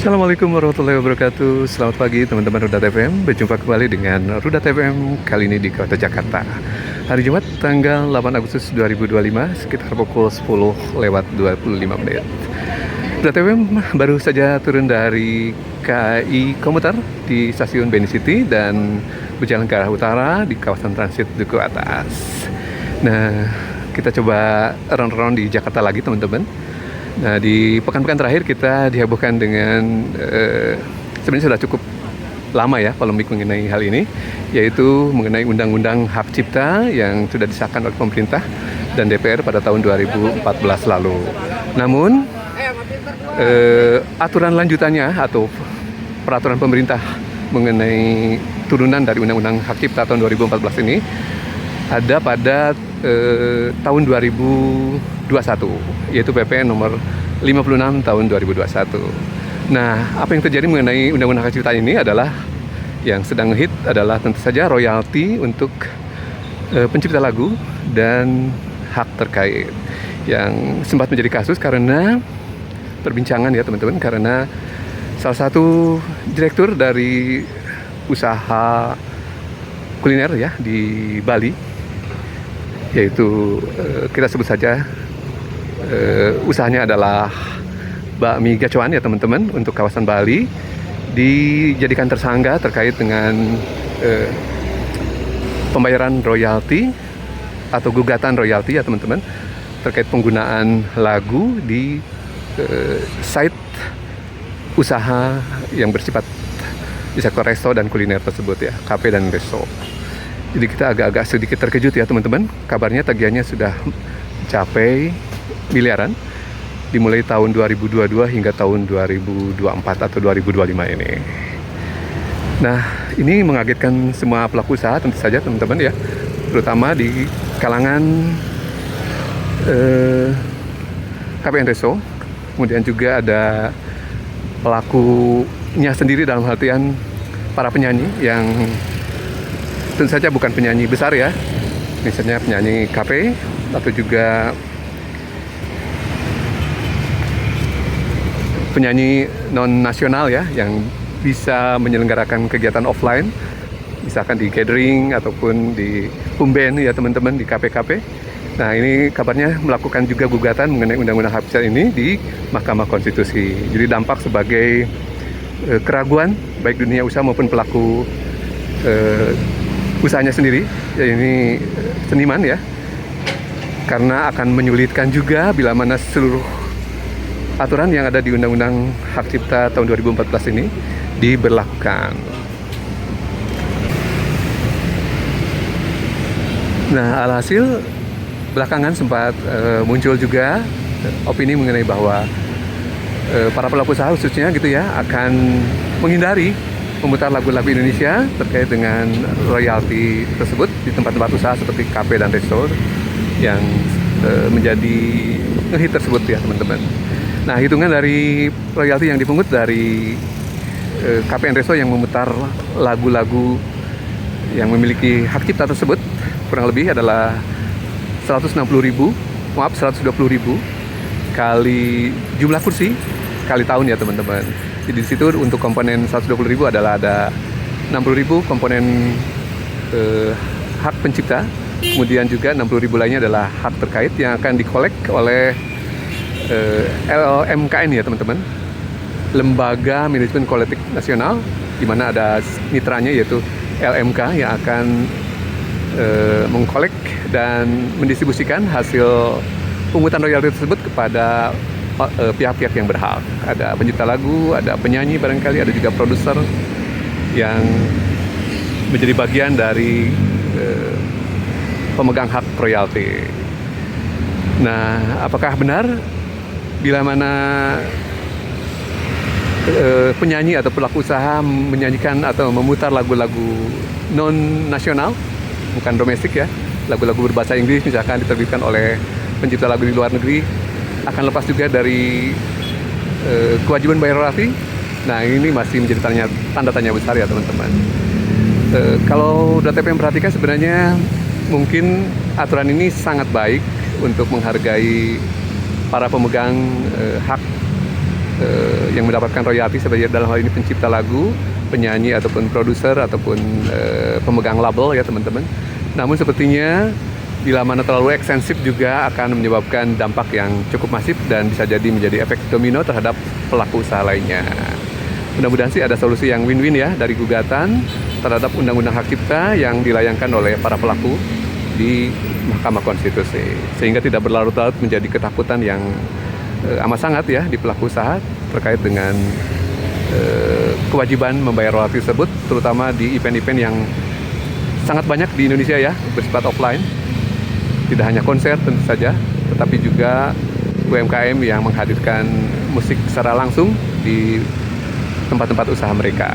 Assalamualaikum warahmatullahi wabarakatuh. Selamat pagi teman-teman Rudat FM. Berjumpa kembali dengan Rudat FM kali ini di Kota Jakarta. Hari Jumat tanggal 8 Agustus 2025 sekitar pukul 10:25 menit. Rudat FM baru saja turun dari KAI Komuter di stasiun Beni City dan berjalan ke arah utara di kawasan transit Duku Atas. Nah, kita coba round-round di Jakarta lagi teman-teman. Nah, di pekan-pekan terakhir kita dihebohkan dengan sebenarnya sudah cukup lama ya polemik mengenai hal ini, yaitu mengenai Undang-Undang Hak Cipta yang sudah disahkan oleh pemerintah dan DPR pada tahun 2014 lalu. Namun, aturan lanjutannya atau peraturan pemerintah mengenai turunan dari Undang-Undang Hak Cipta tahun 2014 ini ada pada tahun 2021, yaitu PP nomor 56 tahun 2021. Nah, apa yang terjadi mengenai Undang-Undang Hak Cipta ini adalah yang sedang hit adalah tentu saja royalti untuk pencipta lagu dan hak terkait yang sempat menjadi kasus karena perbincangan ya teman-teman, karena salah satu direktur dari usaha kuliner ya di Bali, yaitu kita sebut saja usahanya adalah bakmi gacuan ya teman-teman untuk kawasan Bali, dijadikan tersangka terkait dengan pembayaran royalti atau gugatan royalti ya teman-teman terkait penggunaan lagu di site usaha yang bersifat di sektor resto dan kuliner tersebut ya, kafe dan resto. Jadi kita agak-agak sedikit terkejut ya teman-teman. Kabarnya tagihannya sudah mencapai miliaran dimulai tahun 2022 hingga tahun 2024 atau 2025 ini. Nah, ini mengagetkan semua pelaku usaha tentu saja teman-teman ya, terutama di kalangan kafe dan resto. Kemudian juga ada pelakunya sendiri dalam artian para penyanyi yang tentu saja bukan penyanyi besar ya, misalnya penyanyi kafe atau juga penyanyi non nasional ya yang bisa menyelenggarakan kegiatan offline, misalkan di gathering ataupun di home band ya teman-teman di kafe-kafe. Nah, ini kabarnya melakukan juga gugatan mengenai Undang-Undang Hak Cipta ini di Mahkamah Konstitusi. Jadi dampak sebagai keraguan baik dunia usaha maupun pelaku usahanya sendiri, ya ini seniman ya, karena akan menyulitkan juga bila mana seluruh aturan yang ada di Undang-Undang Hak Cipta tahun 2014 ini diberlakukan. Nah, alhasil belakangan sempat muncul juga opini mengenai bahwa para pelaku usaha khususnya gitu ya akan menghindari memutar lagu-lagu Indonesia terkait dengan royalti tersebut di tempat-tempat usaha seperti kafe dan resto yang menjadi ngehit tersebut ya teman-teman. Nah, hitungan dari royalti yang dipungut dari kafe dan resto yang memutar lagu-lagu yang memiliki hak cipta tersebut kurang lebih adalah 120.000 kali jumlah kursi kali tahun ya teman-teman. Jadi di situ untuk komponen 120.000 adalah ada 60.000 komponen hak pencipta, kemudian juga 60.000 lainnya adalah hak terkait yang akan dikolek oleh LMKN ya teman-teman, Lembaga Manajemen Kolektif Nasional, di mana ada mitranya yaitu LMK yang akan mengkolek dan mendistribusikan hasil pungutan royalti tersebut kepada pihak-pihak yang berhak. Ada pencipta lagu, ada penyanyi barangkali, ada juga produser yang menjadi bagian dari pemegang hak royalti. Nah, apakah benar bila mana penyanyi atau pelaku usaha menyanyikan atau memutar lagu-lagu non nasional, bukan domestik ya, lagu-lagu berbahasa Inggris misalkan diterbitkan oleh pencipta lagu di luar negeri, akan lepas juga dari kewajiban bayar royalti? Nah, ini masih menjadi tanda tanya besar ya teman-teman. Kalau DTP memperhatikan sebenarnya mungkin aturan ini sangat baik untuk menghargai para pemegang hak yang mendapatkan royalti sebagai dalam hal ini pencipta lagu, penyanyi ataupun produser ataupun pemegang label ya teman-teman. Namun sepertinya bila mana terlalu ekstensif juga akan menyebabkan dampak yang cukup masif dan bisa jadi menjadi efek domino terhadap pelaku usaha lainnya. Mudah-mudahan sih ada solusi yang win-win ya dari gugatan terhadap Undang-Undang Hak Cipta yang dilayangkan oleh para pelaku di Mahkamah Konstitusi, sehingga tidak berlarut-larut menjadi ketakutan yang amat sangat ya di pelaku usaha terkait dengan kewajiban membayar royalti tersebut, terutama di event-event yang sangat banyak di Indonesia ya, bersifat offline. Tidak hanya konser tentu saja, tetapi juga UMKM yang menghadirkan musik secara langsung di tempat-tempat usaha mereka.